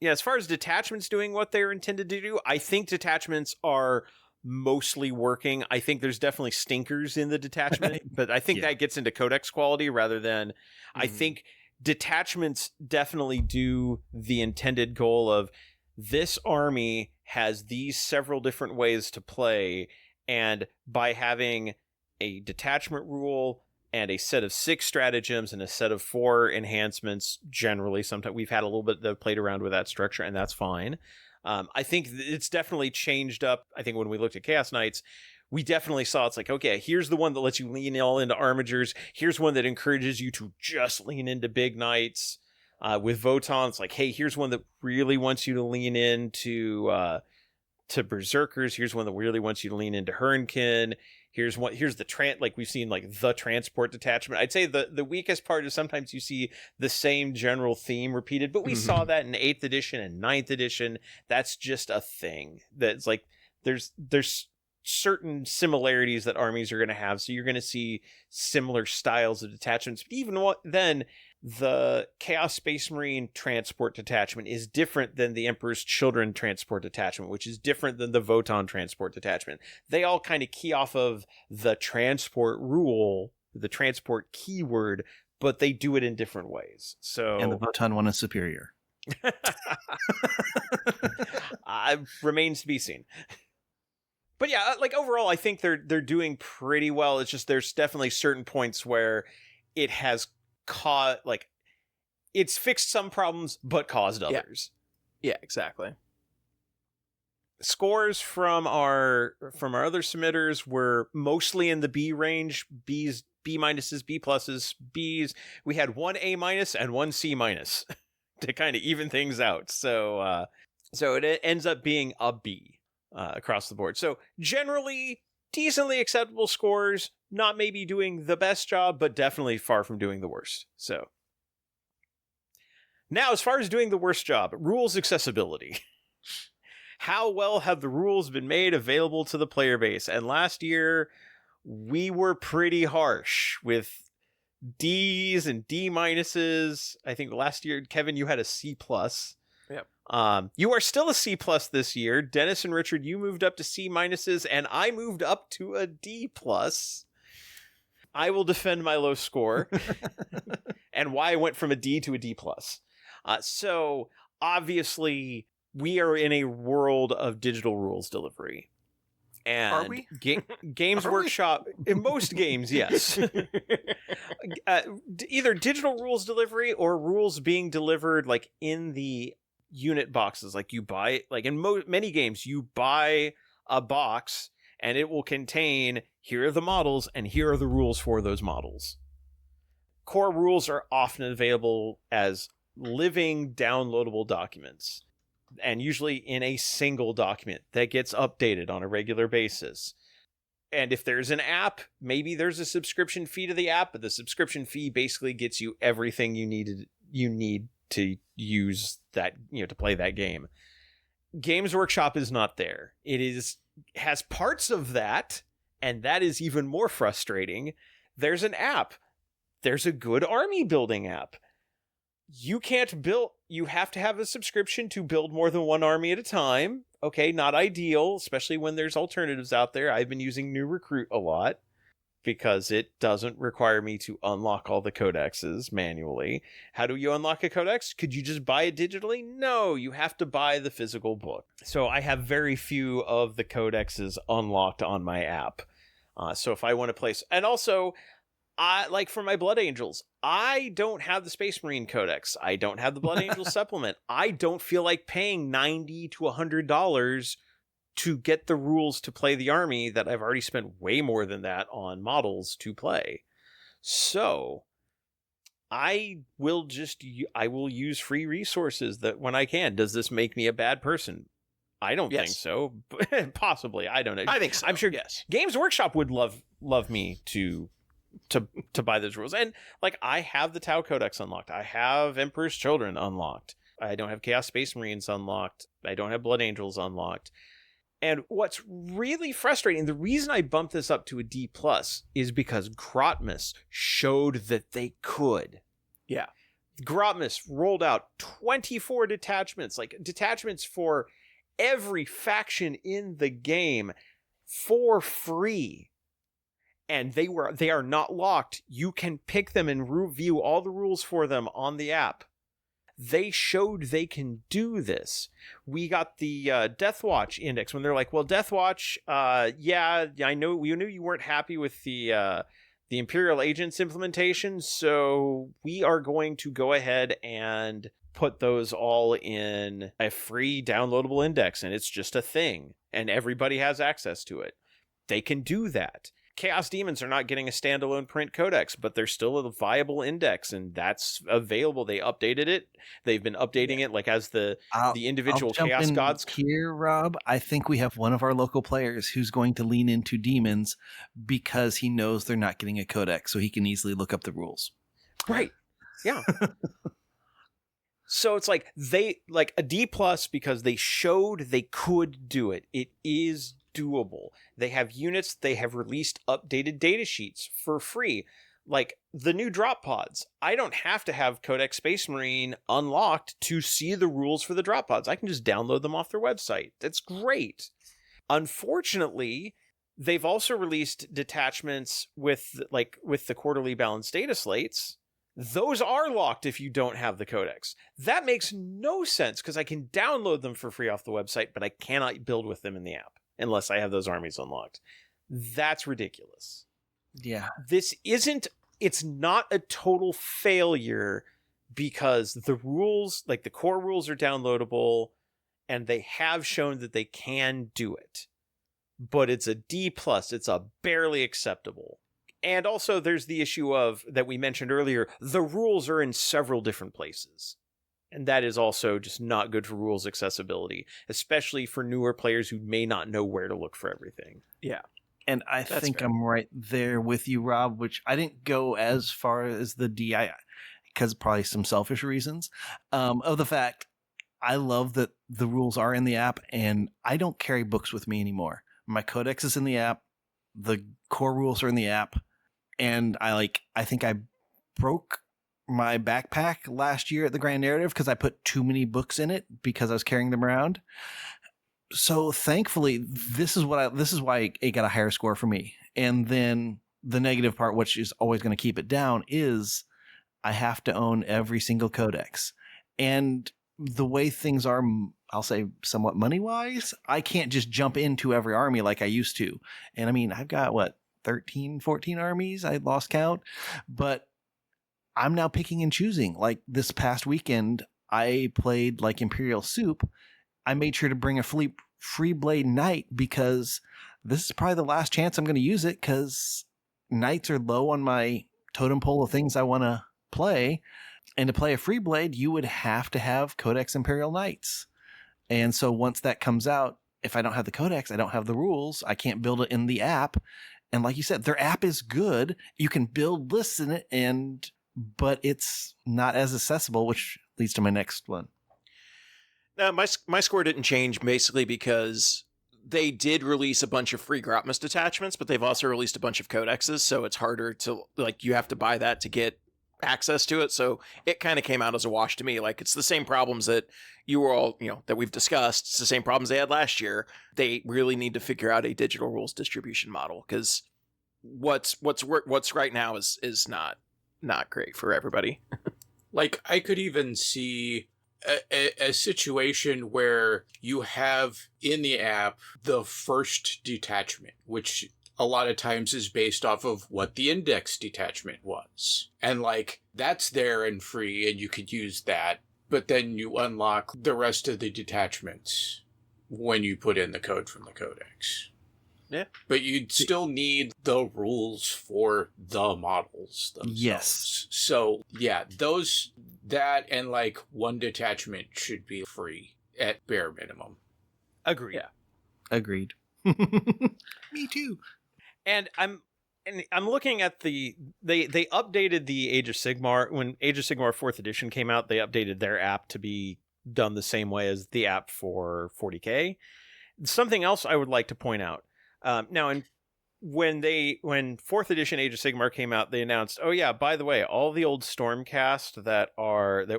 Yeah, as far as detachments doing what they're intended to do, I think detachments are mostly working. I think there's definitely stinkers in the detachment, but I think that gets into codex quality rather than I think detachments definitely do the intended goal of this army has these several different ways to play, and by having a detachment rule and a set of 6 stratagems and a set of 4 enhancements, generally, sometimes we've had a little bit that played around with that structure, and that's fine. I think it's definitely changed up. I think when we looked at Chaos Knights, we definitely saw it's like, okay, here's the one that lets you lean all into armigers. Here's one that encourages you to just lean into big knights. With Votann, it's like, hey, here's one that really wants you to lean into to berserkers. Here's one that really wants you to lean into Hernkin. Here's the like we've seen like the transport detachment. I'd say the weakest part is sometimes you see the same general theme repeated, but we saw that in 8th edition and 9th edition. That's just a thing. That's like there's certain similarities that armies are going to have, so you're going to see similar styles of detachments. But even then, the Chaos Space Marine transport detachment is different than the Emperor's Children transport detachment, which is different than the Votann transport detachment. They all kind of key off of the transport rule, the transport keyword, but they do it in different ways. So, and the Votann one is superior. Remains to be seen. But yeah, like overall, I think they're doing pretty well. It's just there's definitely certain points where it has it's fixed some problems but caused others. Yeah, exactly. Scores from our other submitters were mostly in the B range. B's, B minuses, B pluses, B's. We had 1 A minus and 1 C minus to kind of even things out. So it ends up being a B across the board. So generally decently acceptable scores, not maybe doing the best job, but definitely far from doing the worst. So now, as far as doing the worst job, rules accessibility. How well have the rules been made available to the player base? And last year, we were pretty harsh with D's and D minuses. I think last year, Kevin, you had a C plus. Yep. You are still a C plus this year. Dennis and Richard, you moved up to C minuses, and I moved up to a D plus. I will defend my low score and why I went from a D to a D plus. So obviously, we are in a world of digital rules delivery. And are we? Games Workshop, in most games, yes. Either digital rules delivery or rules being delivered like in the unit boxes. Like you buy, like in many games, you buy a box and it will contain, here are the models and here are the rules for those models. Core rules are often available as living downloadable documents, and usually in a single document that gets updated on a regular basis. And if there's an app, maybe there's a subscription fee to the app, but the subscription fee basically gets you everything you need to use that, to play that game. Games Workshop is not there. It has parts of that, and that is even more frustrating. There's an app. There's a good army building app. You can't build, you have to have a subscription to build more than one army at a time. Okay, not ideal, especially when there's alternatives out there. I've been using New Recruit a lot because it doesn't require me to unlock all the codexes manually. How do you unlock a codex? Could you just buy it digitally? No, you have to buy the physical book. So I have very few of the codexes unlocked on my app. So if I want to place, and also, like for my Blood Angels, I don't have the Space Marine Codex. I don't have the Blood Angels supplement. I don't feel like paying $90 to $100 to get the rules to play the army that I've already spent way more than that on models to play. So I will use free resources that when I can. Does this make me a bad person? I don't think so. Possibly. I don't know. I think so. I'm sure yes. Games Workshop would love me to buy those rules. And like, I have the Tau Codex unlocked. I have Emperor's Children unlocked. I don't have Chaos Space Marines unlocked. I don't have Blood Angels unlocked. And what's really frustrating, the reason I bumped this up to a D+, is because Grotmus showed that they could. Yeah. Grotmus rolled out 24 detachments, like detachments for every faction in the game for free. And they are not locked. You can pick them and review all the rules for them on the app. They showed they can do this. We got the Deathwatch index when they're like, well, Deathwatch, yeah, I know we knew you weren't happy with the Imperial Agents implementation, so we are going to go ahead and put those all in a free downloadable index, and it's just a thing, and everybody has access to it. They can do that. Chaos Demons are not getting a standalone print codex, but they're still a viable index, and that's available. They updated it. They've been updating it like as the individual Chaos Gods. Here, Rob, I think we have one of our local players who's going to lean into Demons because he knows they're not getting a codex, so he can easily look up the rules. Right. Yeah. So it's like a D+ because they showed they could do it. It is doable. They have units. They have released updated data sheets for free. Like the new drop pods. I don't have to have Codex Space Marine unlocked to see the rules for the drop pods. I can just download them off their website. That's great. Unfortunately, they've also released detachments with the quarterly balanced data slates. Those are locked if you don't have the codex. That makes no sense because I can download them for free off the website, but I cannot build with them in the app unless I have those armies unlocked. That's ridiculous. Yeah. It's not a total failure because the rules, like the core rules, are downloadable and they have shown that they can do it. But it's a D+, it's a barely acceptable. And also there's the issue of, that we mentioned earlier, the rules are in several different places. And that is also just not good for rules accessibility, especially for newer players who may not know where to look for everything. Yeah. And That's think fair. I'm right there with you, Rob, which I didn't go as far as the DI because probably some selfish reasons of the fact I love that the rules are in the app and I don't carry books with me anymore. My codex is in the app. The core rules are in the app. And I think I broke my backpack last year at the Grand Narrative because I put too many books in it because I was carrying them around. So thankfully, this is why it got a higher score for me. And then the negative part, which is always going to keep it down, is I have to own every single codex. And the way things are, I'll say somewhat money-wise, I can't just jump into every army like I used to. And I mean, I've got 13, 14 armies. I lost count, but I'm now picking and choosing. Like this past weekend, I played like Imperial Soup. I made sure to bring a free blade knight because this is probably the last chance I'm going to use it because knights are low on my totem pole of things I want to play. And to play a free blade, you would have to have Codex Imperial Knights. And so once that comes out, if I don't have the codex, I don't have the rules. I can't build it in the app. And like you said, their app is good. You can build lists in it, but it's not as accessible, which leads to my next one. Now, my score didn't change basically because they did release a bunch of free Grotmus detachments, but they've also released a bunch of codexes, so it's harder to, you have to buy that to get access to it. So it kind of came out as a wash to me. Like, it's the same problems that you were all, that we've discussed. It's the same problems they had last year. They really need to figure out a digital rules distribution model because what's right now is not great for everybody. Like, I could even see a situation where you have in the app the first detachment, which a lot of times is based off of what the index detachment was. And that's there and free and you could use that. But then you unlock the rest of the detachments when you put in the code from the codex. Yeah. But you'd still need the rules for the models themselves. Yes. So, yeah, that and one detachment should be free at bare minimum. Agreed. Yeah. Agreed. Me too. And I'm looking at they updated the Age of Sigmar. When Age of Sigmar 4th edition came out, they updated their app to be done the same way as the app for 40K. something else I would like to point out. Now, when 4th edition Age of Sigmar came out, they announced, oh yeah, by the way, all the old Stormcast that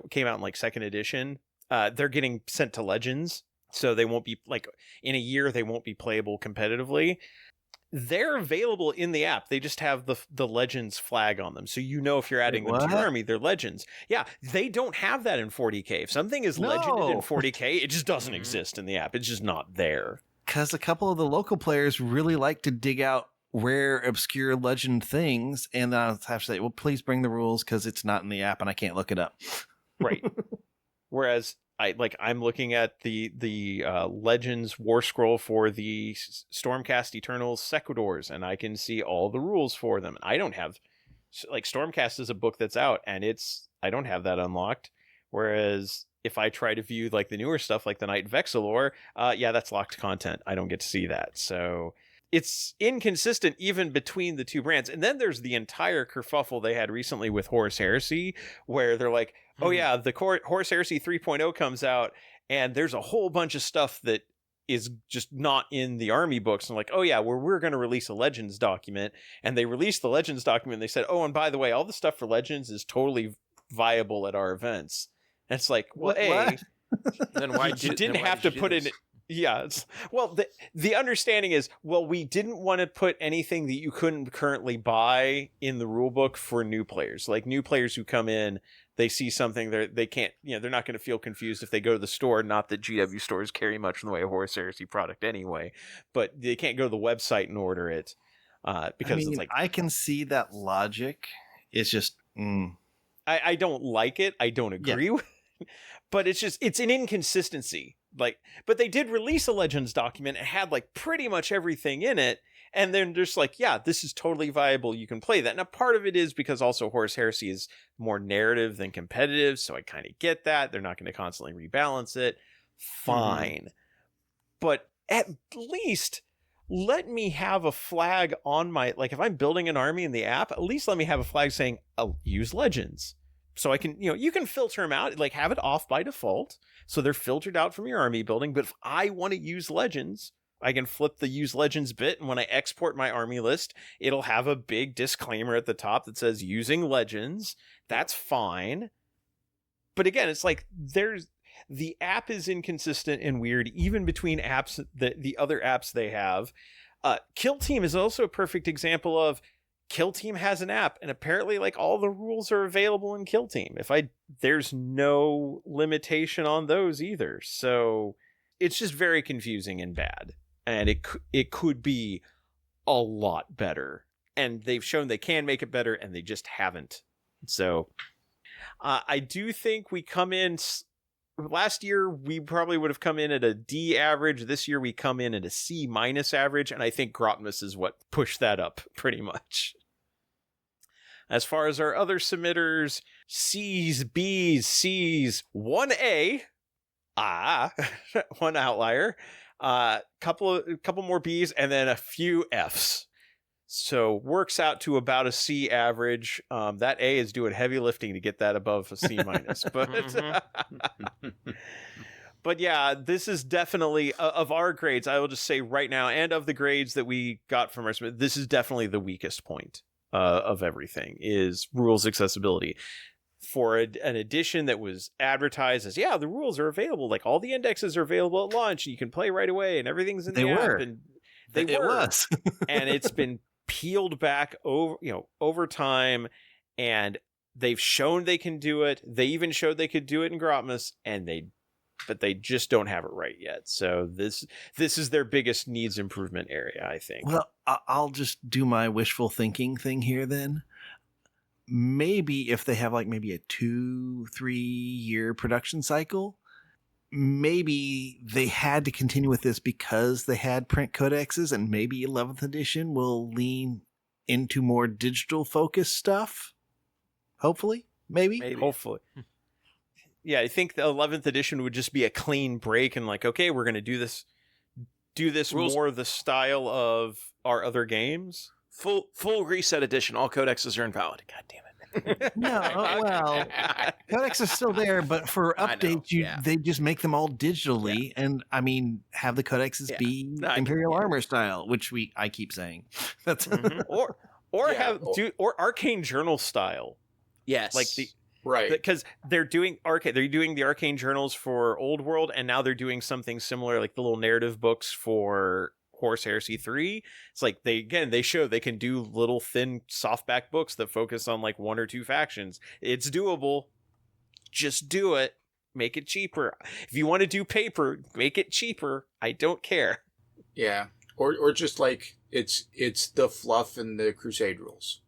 came out in like 2nd edition, they're getting sent to Legends, so they won't be like in a year they won't be playable competitively. They're available in the app. They just have the Legends flag on them, so you know if you're adding them to your army, they're Legends. Yeah, they don't have that in 40k. If something is legended in 40k, it just doesn't exist in the app. It's just not there. Because a couple of the local players really like to dig out rare, obscure legend things, and then I'll have to say, well, please bring the rules because it's not in the app and I can't look it up. Right. Whereas I'm looking at the Legends War Scroll for the Stormcast Eternals Sequidors, and I can see all the rules for them. I don't have Stormcast is a book that's out, and I don't have that unlocked. Whereas if I try to view like the newer stuff, like the Knight Vexillor, that's locked content. I don't get to see that. So it's inconsistent even between the two brands. And then there's the entire kerfuffle they had recently with Horus Heresy, where they're like, oh yeah, the Horus Heresy 3.0 comes out, and there's a whole bunch of stuff that is just not in the army books. And like, oh yeah, we're going to release a Legends document. And they released the Legends document, and they said, oh, and by the way, all the stuff for Legends is totally viable at our events. And it's like, well, what? Then why you didn't have to put in it. Yeah. The understanding is, well, we didn't want to put anything that you couldn't currently buy in the rule book for new players. Like new players who come in, they see something they can't, they're not going to feel confused if they go to the store. Not that GW stores carry much in the way of Horus Heresy product anyway, but they can't go to the website and order it because it's like, I can see that logic. It's just, I don't like it. I don't agree with it, but it's an inconsistency. But they did release a Legends document. It had like pretty much everything in it. And then just like, yeah, this is totally viable. You can play that. Now, part of it is because also Horus Heresy is more narrative than competitive. So I kind of get that. They're not going to constantly rebalance it. Fine. But at least let me have a flag on my, like if I'm building an army in the app, at least let me have a flag saying, oh, use Legends. So I can, you can filter them out, like have it off by default. So they're filtered out from your army building. But if I want to use Legends, I can flip the use Legends bit. And when I export my army list, it'll have a big disclaimer at the top that says using Legends. That's fine. But again, it's like the app is inconsistent and weird, even between apps, the other apps they have. Kill Team is also a perfect example of Kill Team has an app, and apparently like all the rules are available in Kill Team. There's no limitation on those either. So it's just very confusing and bad. And it could be a lot better. And they've shown they can make it better, and they just haven't. So I do think we come in. Last year, we probably would have come in at a D average. This year, we come in at a C- average. And I think Grotmus is what pushed that up pretty much. As far as our other submitters, C's, B's, C's, 1A, one outlier, couple more B's, and then a few F's. So works out to about a C average. That A is doing heavy lifting to get that above a C-. But yeah, this is definitely, of our grades, I will just say right now, and of the grades that we got from our submit, this is definitely the weakest point of everything, is rules accessibility. For an edition that was advertised as, the rules are available, like all the indexes are available at launch, you can play right away, and everything's in the app. And it was. And it's been peeled back over time, and they've shown they can do it. They even showed they could do it in Grotmus, but they just don't have it right yet. So this is their biggest needs improvement area, I think. Well, I'll just do my wishful thinking thing here then. Maybe if they have like maybe a 2-3 year production cycle, maybe they had to continue with this because they had print codexes, and maybe 11th edition will lean into more digital focused stuff. Hopefully, maybe. Hopefully. Yeah, I think the 11th edition would just be a clean break and like, okay, we're going to do this rules more the style of our other games. Full reset edition. All codexes are invalid. God damn it. No, well, Codex is still there, but for updates, they just make them all digitally, and I mean, have the Codexes be Imperial Armor style, which I keep saying. That's or Arcane Journal style. Yes, like the. Right, because they're doing the arcane journals for Old World, and now they're doing something similar, like the little narrative books for Horus Heresy 3. It's like they show they can do little thin softback books that focus on like one or two factions. It's doable. Just do it. Make it cheaper. If you want to do paper, make it cheaper. I don't care. Yeah, or just like it's the fluff and the Crusade rules.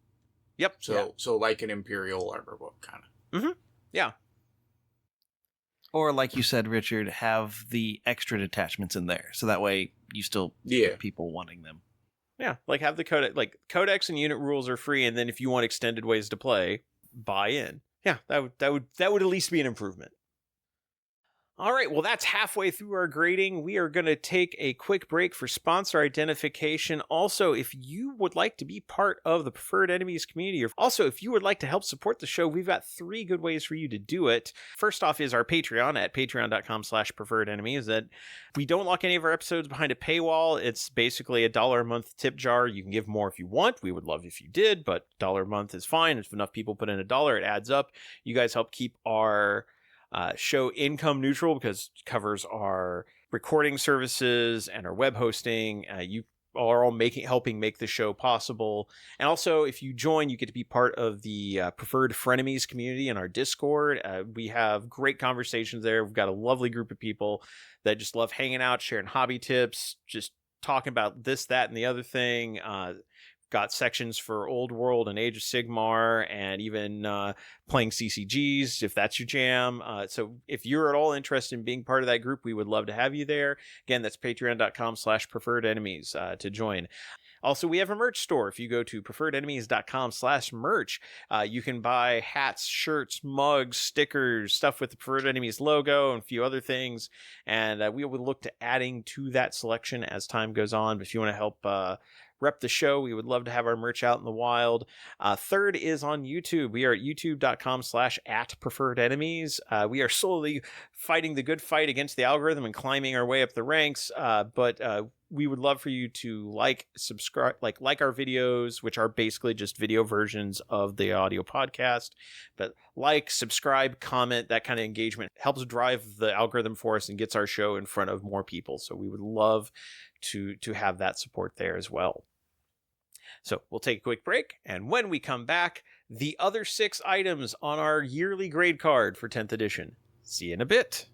Yep. So like an Imperial Armor book kind of. Mm-hmm. Yeah. Or like you said, Richard, have the extra detachments in there, so that way you still get people wanting them. Yeah, like have the codex and unit rules are free, and then if you want extended ways to play, buy in. Yeah, that would at least be an improvement. All right, well, that's halfway through our grading. We are going to take a quick break for sponsor identification. Also, if you would like to be part of the Preferred Enemies community, or also if you would like to help support the show, we've got 3 good ways for you to do it. First off is our Patreon at patreon.com/preferredenemies. That we don't lock any of our episodes behind a paywall. It's basically $1 a month tip jar. You can give more if you want. We would love if you did, but $1 a month is fine. If enough people put in $1, it adds up. You guys help keep our show income neutral because it covers our recording services and our web hosting. You are all helping make the show possible. And also, if you join, you get to be part of the Preferred Frenemies community in our Discord. We have great conversations there. We've got a lovely group of people that just love hanging out, sharing hobby tips, just talking about this, that, and the other thing. Got sections for Old World and Age of Sigmar, and even playing CCGs if that's your jam. So if you're at all interested in being part of that group, we would love to have you there. Again, that's patreon.com/preferredenemies to join. Also, we have a merch store. If you go to preferredenemies.com/merch, you can buy hats, shirts, mugs, stickers, stuff with the Preferred Enemies logo, and a few other things. And we would look to adding to that selection as time goes on. But if you want to help rep the show, we would love to have our merch out in the wild. Third is on YouTube. We are at youtube.com/@preferredenemies. We are slowly fighting the good fight against the algorithm and climbing our way up the ranks. But we would love for you to subscribe, like our videos, which are basically just video versions of the audio podcast. But subscribe, comment, that kind of engagement helps drive the algorithm for us and gets our show in front of more people. So we would love to have that support there as well. So we'll take a quick break, and when we come back, the other 6 items on our yearly grade card for 10th edition. See you in a bit.